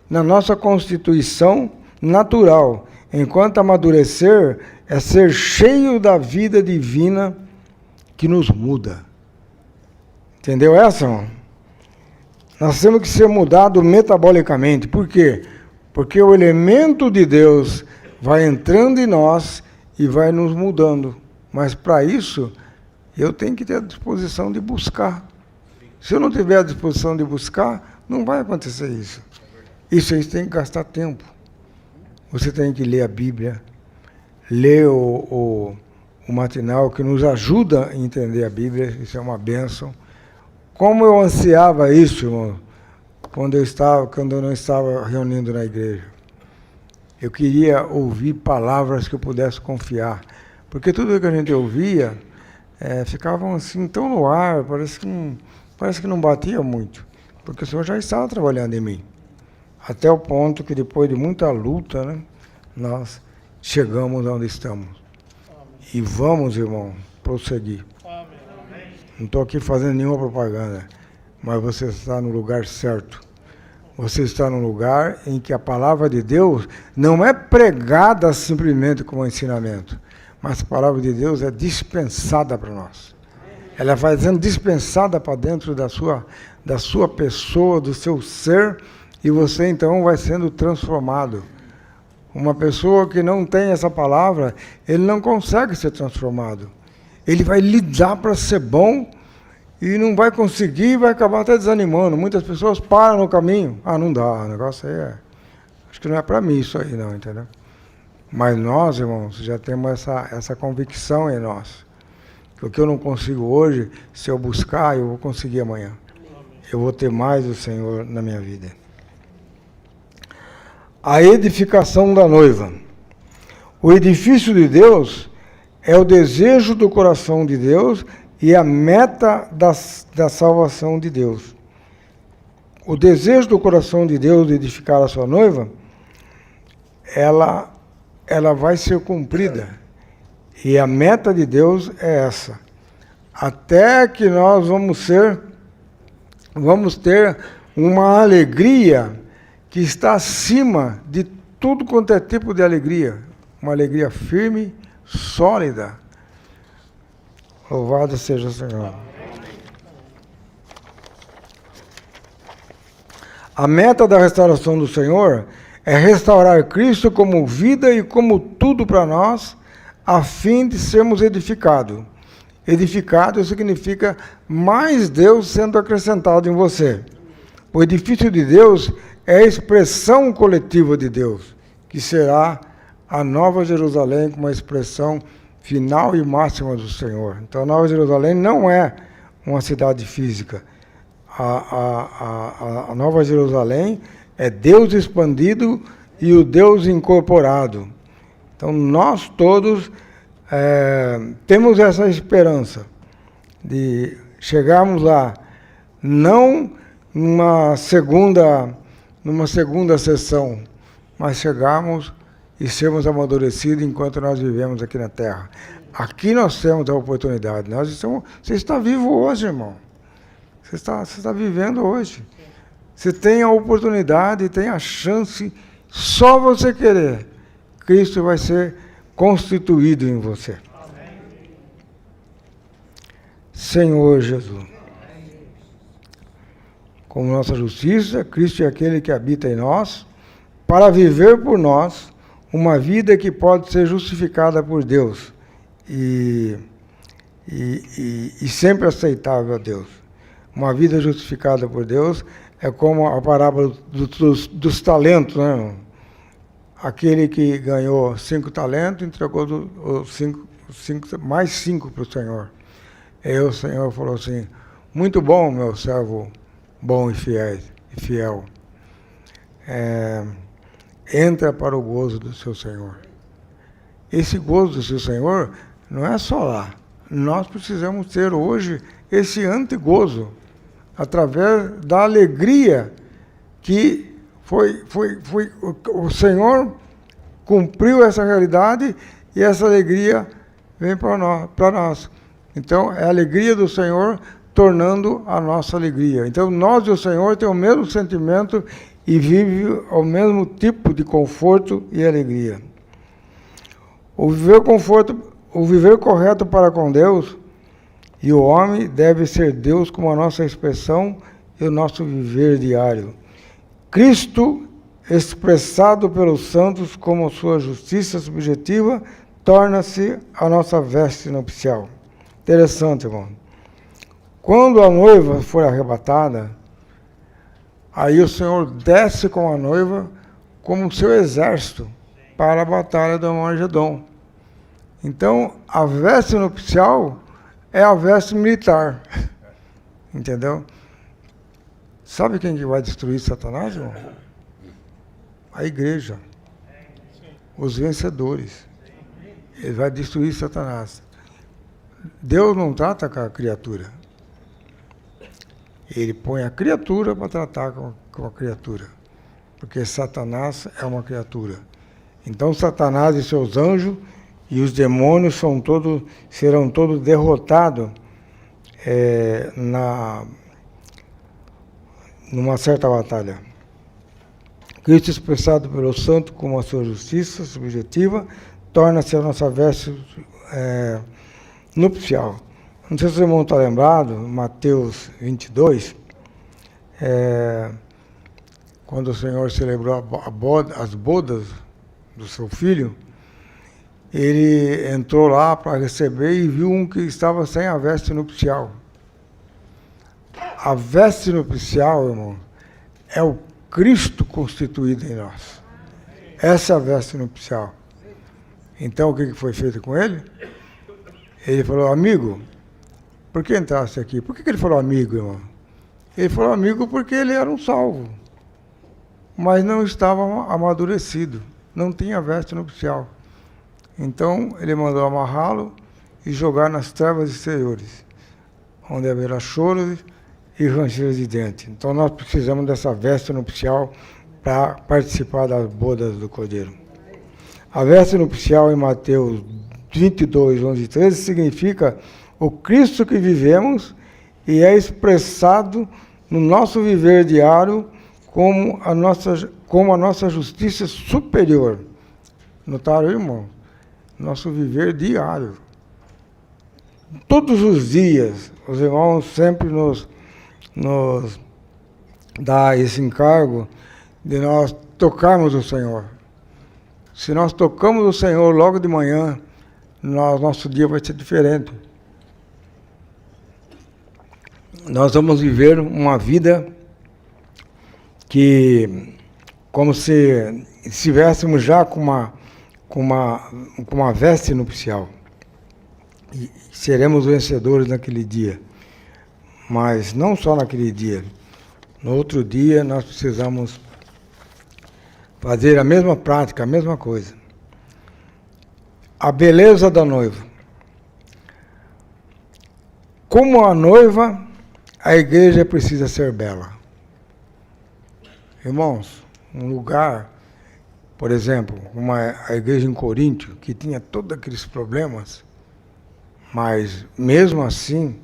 na nossa constituição natural, enquanto amadurecer é ser cheio da vida divina que nos muda. Entendeu essa, irmão? Nós temos que ser mudados metabolicamente. Por quê? Porque o elemento de Deus vai entrando em nós e vai nos mudando. Mas para isso, eu tenho que ter a disposição de buscar. Se eu não tiver a disposição de buscar, não vai acontecer isso. Isso aí tem que gastar tempo. Você tem que ler a Bíblia, ler o matinal que nos ajuda a entender a Bíblia, isso é uma bênção. Como eu ansiava isso, irmão, quando eu não estava reunindo na igreja. Eu queria ouvir palavras que eu pudesse confiar. Porque tudo que a gente ouvia ficavam assim tão no ar, parece que não batia muito. Porque o Senhor já estava trabalhando em mim. Até o ponto que depois de muita luta, né, nós chegamos onde estamos. E vamos, irmão, prosseguir. Não estou aqui fazendo nenhuma propaganda, mas você está no lugar certo. Você está num lugar em que a palavra de Deus não é pregada simplesmente como ensinamento, mas a palavra de Deus é dispensada para nós. Ela vai sendo dispensada para dentro da sua pessoa, do seu ser, e você então vai sendo transformado. Uma pessoa que não tem essa palavra, ele não consegue ser transformado. Ele vai lidar para ser bom e não vai conseguir, vai acabar até desanimando. Muitas pessoas param no caminho. Ah, não dá, o negócio aí acho que não é para mim isso aí não, entendeu? Mas nós, irmãos, já temos essa convicção em nós. Que o que eu não consigo hoje, se eu buscar, eu vou conseguir amanhã. Eu vou ter mais do Senhor na minha vida. A edificação da noiva. O edifício de Deus é o desejo do coração de Deus e a meta da salvação de Deus. O desejo do coração de Deus de edificar a sua noiva, ela vai ser cumprida. E a meta de Deus é essa. Até que nós vamos ter uma alegria que está acima de tudo quanto é tipo de alegria. Uma alegria firme, sólida. Louvado seja o Senhor. A meta da restauração do Senhor é restaurar Cristo como vida e como tudo para nós, a fim de sermos edificados. Edificado significa mais Deus sendo acrescentado em você. O edifício de Deus é a expressão coletiva de Deus, que será a Nova Jerusalém como a expressão final e máxima do Senhor. Então, a Nova Jerusalém não é uma cidade física. A Nova Jerusalém é Deus expandido e o Deus incorporado. Então, nós todos temos essa esperança de chegarmos lá, não numa segunda sessão, mas chegarmos e sermos amadurecidos enquanto nós vivemos aqui na Terra. Aqui nós temos a oportunidade. Você está vivo hoje, irmão. Você está vivendo hoje. Você tem a oportunidade, tem a chance, só você querer. Cristo vai ser constituído em você. Amém. Senhor Jesus. Como nossa justiça, Cristo é aquele que habita em nós, para viver por nós uma vida que pode ser justificada por Deus e sempre aceitável a Deus. Uma vida justificada por Deus é como a parábola dos talentos, né? Aquele que ganhou 5 talentos, entregou mais 5 para o Senhor. E o Senhor falou assim, muito bom, meu servo bom e fiel. Entra para o gozo do seu Senhor. Esse gozo do seu Senhor não é só lá. Nós precisamos ter hoje esse antegozo, através da alegria que o Senhor cumpriu essa realidade e essa alegria vem para nós. Então, é a alegria do Senhor tornando a nossa alegria. Então, nós e o Senhor temos o mesmo sentimento e vivem o mesmo tipo de conforto e alegria. O viver correto para com Deus e o homem deve ser Deus como a nossa expressão e o nosso viver diário. Cristo, expressado pelos santos como sua justiça subjetiva, torna-se a nossa veste nupcial. Interessante, irmão. Quando a noiva for arrebatada, aí o Senhor desce com a noiva como seu exército para a batalha do Armagedon. Então, a veste nupcial é a veste militar. Entendeu? Sabe quem que vai destruir Satanás, irmão? A igreja. Os vencedores. Ele vai destruir Satanás. Deus não trata com a criatura. Ele põe a criatura para tratar com a criatura. Porque Satanás é uma criatura. Então Satanás e seus anjos e os demônios serão todos derrotados numa certa batalha. Cristo, expressado pelo santo como a sua justiça subjetiva, torna-se a nossa veste nupcial. Não sei se o irmão está lembrado, Mateus 22, quando o Senhor celebrou as bodas do seu filho, ele entrou lá para receber e viu um que estava sem a veste nupcial. A veste nupcial, irmão, é o Cristo constituído em nós. Essa é a veste nupcial. Então, o que foi feito com ele? Ele falou, amigo, por que entraste aqui? Por que ele falou amigo, irmão? Ele falou amigo porque ele era um salvo, mas não estava amadurecido, não tinha veste nupcial. Então, ele mandou amarrá-lo e jogar nas trevas exteriores, onde haverá choro e ranger de dente. Então, nós precisamos dessa veste nupcial para participar das bodas do Cordeiro. A veste nupcial em Mateus 22, 11 e 13 significa o Cristo que vivemos e é expressado no nosso viver diário como a nossa justiça superior. Notaram, irmão? Nosso viver diário. Todos os dias, os irmãos sempre nos dá esse encargo de nós tocarmos o Senhor. Se nós tocamos o Senhor logo de manhã, nosso dia vai ser diferente. Nós vamos viver uma vida que, como se estivéssemos já com uma veste nupcial. E seremos vencedores naquele dia. Mas não só naquele dia. No outro dia, nós precisamos fazer a mesma prática, a mesma coisa. A beleza da noiva. Como a noiva, a igreja precisa ser bela. Irmãos, um lugar, por exemplo, como a igreja em Coríntio, que tinha todos aqueles problemas, mas mesmo assim,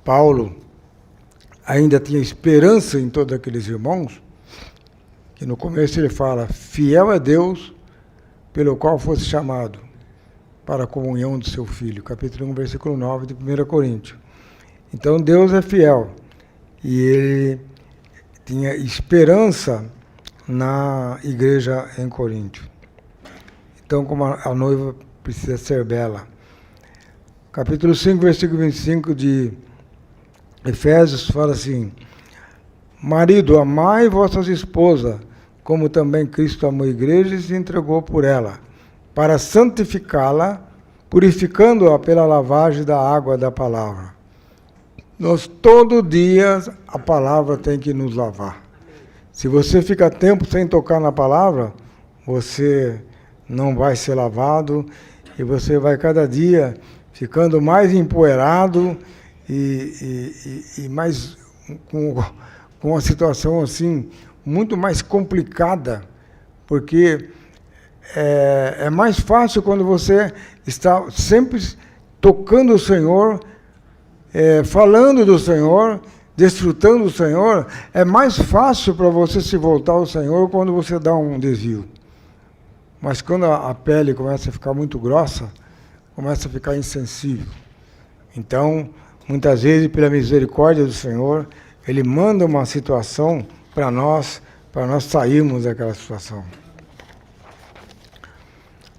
Paulo ainda tinha esperança em todos aqueles irmãos, que no começo ele fala, fiel é Deus, pelo qual fosse chamado para a comunhão do seu Filho, capítulo 1, versículo 9 de 1 Coríntios. Então Deus é fiel, e ele tinha esperança na igreja em Coríntio. Então, como a noiva precisa ser bela. Capítulo 5, versículo 25 de Efésios fala assim, marido, amai vossas esposas, como também Cristo amou a igreja e se entregou por ela, para santificá-la, purificando-a pela lavagem da água da palavra. Nós, todo dia, a palavra tem que nos lavar. Se você fica tempo sem tocar na palavra, você não vai ser lavado e você vai cada dia ficando mais empoeirado e mais com uma situação assim muito mais complicada, porque é mais fácil quando você está sempre tocando o Senhor, falando do Senhor, desfrutando do Senhor, é mais fácil para você se voltar ao Senhor quando você dá um desvio. Mas quando a pele começa a ficar muito grossa, começa a ficar insensível. Então, muitas vezes, pela misericórdia do Senhor, Ele manda uma situação para nós sairmos daquela situação.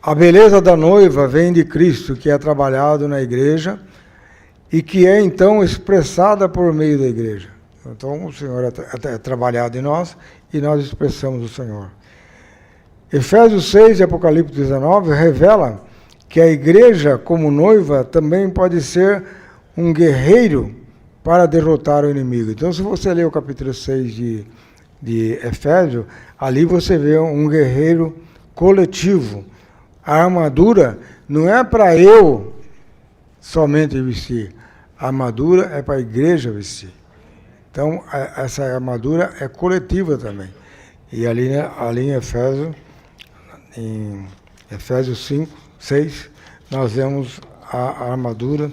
A beleza da noiva vem de Cristo, que é trabalhado na igreja, e que é, então, expressada por meio da igreja. Então, o Senhor é trabalhado em nós, e nós expressamos o Senhor. Efésios 6 e Apocalipse 19 revela que a igreja, como noiva, também pode ser um guerreiro para derrotar o inimigo. Então, se você ler o capítulo 6 de Efésios, ali você vê um guerreiro coletivo. A armadura não é para eu somente vestir, a armadura é para a igreja vestir. Então, essa armadura é coletiva também. E ali em Efésios 5, 6, nós vemos a armadura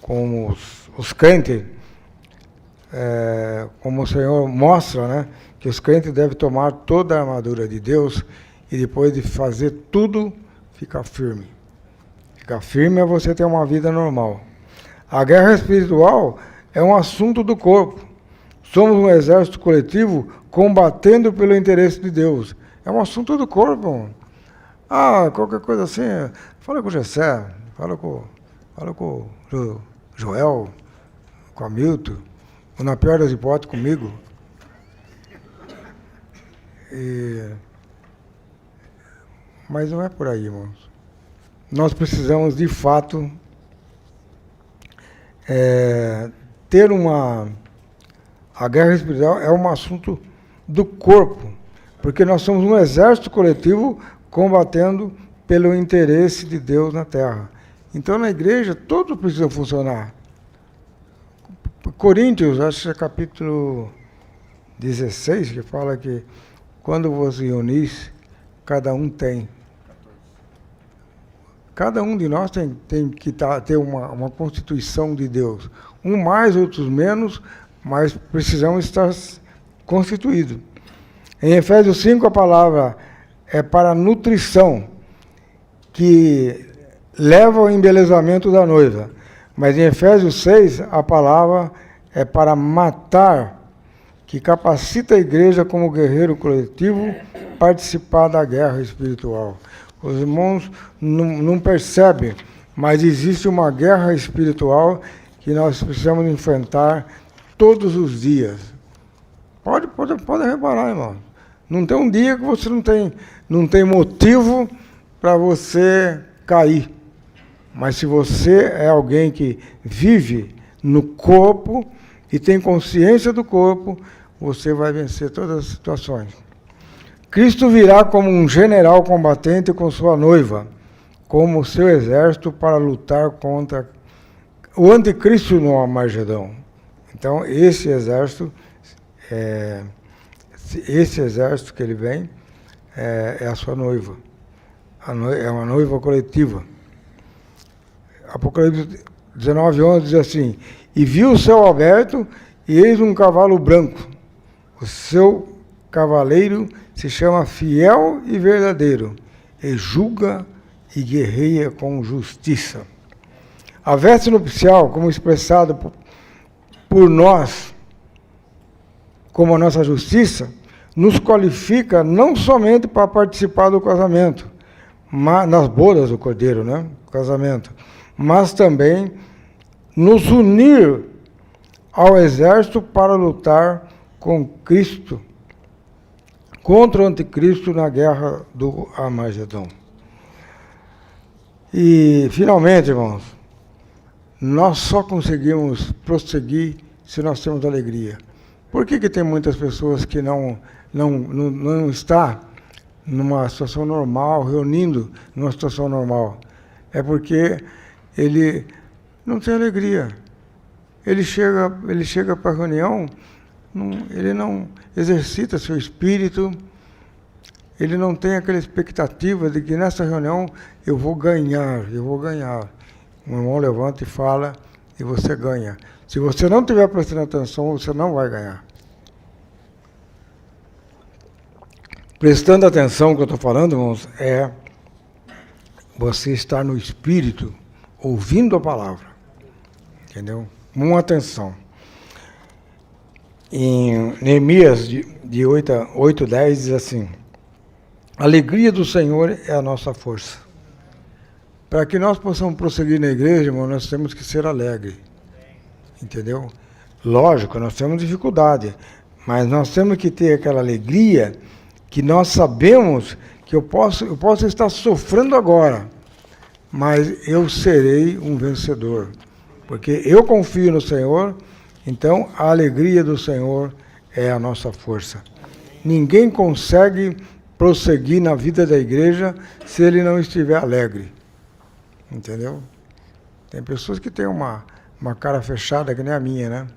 como os crentes, como o Senhor mostra, né, que os crentes devem tomar toda a armadura de Deus e depois de fazer tudo, ficar firme. Ficar firme é você ter uma vida normal. A guerra espiritual é um assunto do corpo. Somos um exército coletivo combatendo pelo interesse de Deus. É um assunto do corpo. Qualquer coisa assim, fala com o Gessé, fala com o Joel, com o Hamilton, ou na pior das hipóteses, comigo. Mas não é por aí, irmãos. Nós precisamos, de fato, ter uma... A guerra espiritual é um assunto do corpo, porque nós somos um exército coletivo combatendo pelo interesse de Deus na Terra. Então, na igreja, todos precisam funcionar. Coríntios, acho que é capítulo 16, que fala que quando vos reunis, cada um tem. Cada um de nós tem que ter uma constituição de Deus. Um mais, outros menos, mas precisamos estar constituídos. Em Efésios 5, a palavra é para nutrição, que leva ao embelezamento da noiva. Mas em Efésios 6, a palavra é para matar, que capacita a igreja como guerreiro coletivo participar da guerra espiritual. Os irmãos não percebem, mas existe uma guerra espiritual que nós precisamos enfrentar todos os dias. Pode reparar, irmão. Não tem um dia que você não tem motivo para você cair. Mas se você é alguém que vive no corpo e tem consciência do corpo, você vai vencer todas as situações. Cristo virá como um general combatente com sua noiva, como seu exército para lutar contra o anticristo no Armagedão. Então, esse exército que ele vem é a sua noiva. É uma noiva coletiva. Apocalipse 19:11 diz assim: e viu o céu aberto, e eis um cavalo branco. O seu cavaleiro se chama Fiel e Verdadeiro, e julga e guerreia com justiça. A veste nupcial, como expressada por nós, como a nossa justiça, nos qualifica não somente para participar do casamento, nas bodas do Cordeiro, né? Casamento, mas também nos unir ao exército para lutar com Cristo, contra o anticristo na guerra do Armagedão. E, finalmente, irmãos, nós só conseguimos prosseguir se nós temos alegria. Por que tem muitas pessoas que não estão numa situação normal, reunindo numa situação normal? É porque ele não tem alegria. Ele chega para a reunião, ele não exercita seu espírito, ele não tem aquela expectativa de que nessa reunião eu vou ganhar. O irmão levanta e fala, e você ganha. Se você não estiver prestando atenção, você não vai ganhar. Prestando atenção no que eu estou falando, irmãos, é você estar no espírito, ouvindo a palavra. Entendeu? Uma atenção. Em Neemias de 8:10 diz assim: a alegria do Senhor é a nossa força. Para que nós possamos prosseguir na igreja, irmão, nós temos que ser alegres. Entendeu? Lógico, nós temos dificuldade, mas nós temos que ter aquela alegria que nós sabemos que eu posso estar sofrendo agora, mas eu serei um vencedor. Porque eu confio no Senhor, então a alegria do Senhor é a nossa força. Ninguém consegue prosseguir na vida da igreja se ele não estiver alegre. Entendeu? Tem pessoas que têm uma cara fechada, que nem a minha, né?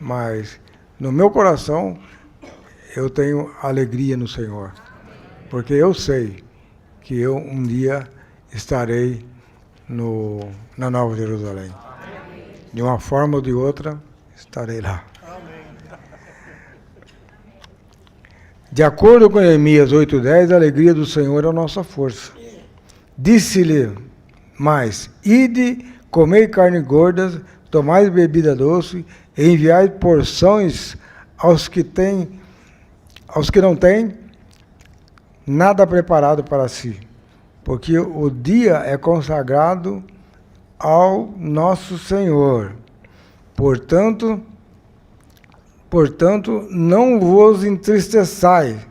Mas no meu coração eu tenho alegria no Senhor. Porque eu sei que eu um dia estarei na Nova Jerusalém. De uma forma ou de outra, estarei lá. De acordo com Neemias 8:10, a alegria do Senhor é a nossa força. Disse-lhe mais: ide, comei carne gorda, tomai bebida doce, e enviai porções aos que não têm nada preparado para si, porque o dia é consagrado ao nosso Senhor. Portanto, Portanto, não vos entristeçais,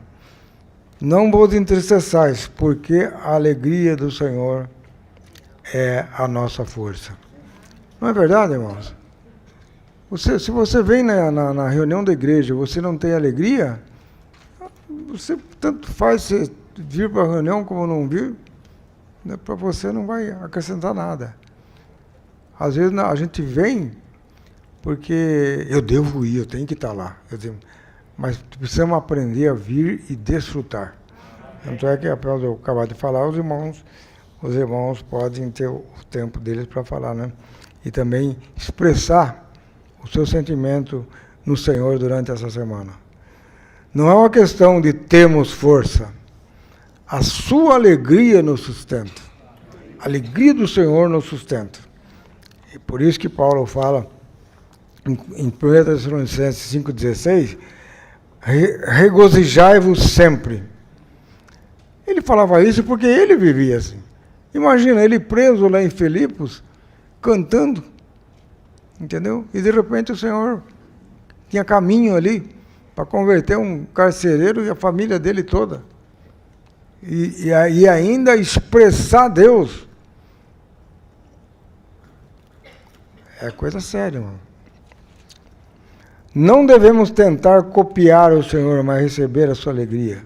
porque a alegria do Senhor é a nossa força. Não é verdade, irmãos? Se você vem na reunião da igreja e você não tem alegria, você tanto faz você vir para a reunião como não vir, né, para você não vai acrescentar nada. Às vezes a gente vem porque eu devo ir, eu tenho que estar lá. Mas precisamos aprender a vir e desfrutar. Tanto é que, apesar de eu acabar de falar, os irmãos podem ter o tempo deles para falar, né? E também expressar o seu sentimento no Senhor durante essa semana. Não é uma questão de termos força. A sua alegria nos sustenta. A alegria do Senhor nos sustenta. E por isso que Paulo fala em 1 Tessalonicenses 5,16, regozijai-vos sempre. Ele falava isso porque ele vivia assim. Imagina, ele preso lá em Filipos, cantando, entendeu? E de repente o Senhor tinha caminho ali para converter um carcereiro e a família dele toda. E ainda expressar Deus. É coisa séria, mano. Não devemos tentar copiar o Senhor, mas receber a sua alegria.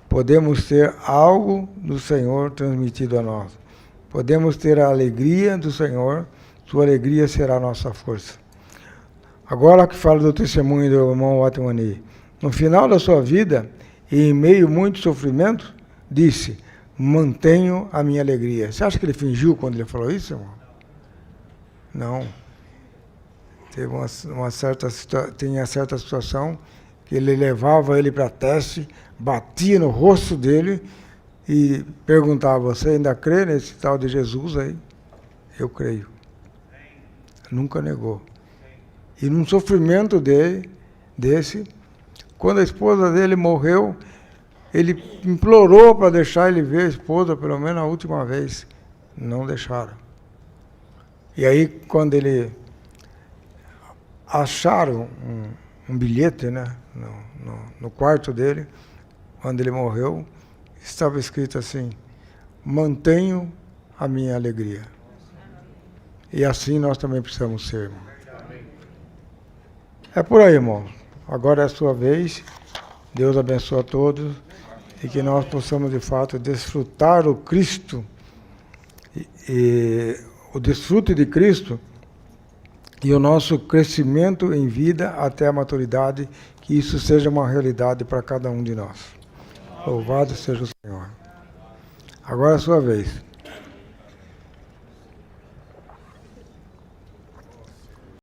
Podemos ter algo do Senhor transmitido a nós. Podemos ter a alegria do Senhor, sua alegria será a nossa força. Agora que falo do testemunho do irmão Watmani, no final da sua vida, e em meio a muito sofrimento, disse, mantenho a minha alegria. Você acha que ele fingiu quando ele falou isso, irmão? Não. Teve tinha certa situação que ele levava ele para teste, batia no rosto dele e perguntava, você ainda crê nesse tal de Jesus aí? Eu creio. Nunca negou. E num sofrimento desse, quando a esposa dele morreu, ele implorou para deixar ele ver a esposa, pelo menos a última vez. Não deixaram. E aí, quando ele acharam um bilhete, né, no quarto dele, quando ele morreu, estava escrito assim, mantenho a minha alegria. E assim nós também precisamos ser, irmão. É por aí, irmão. Agora é a sua vez. Deus abençoe a todos e que nós possamos, de fato, desfrutar o Cristo e o desfrute de Cristo e o nosso crescimento em vida até a maturidade, que isso seja uma realidade para cada um de nós. Louvado seja o Senhor. Agora é a sua vez.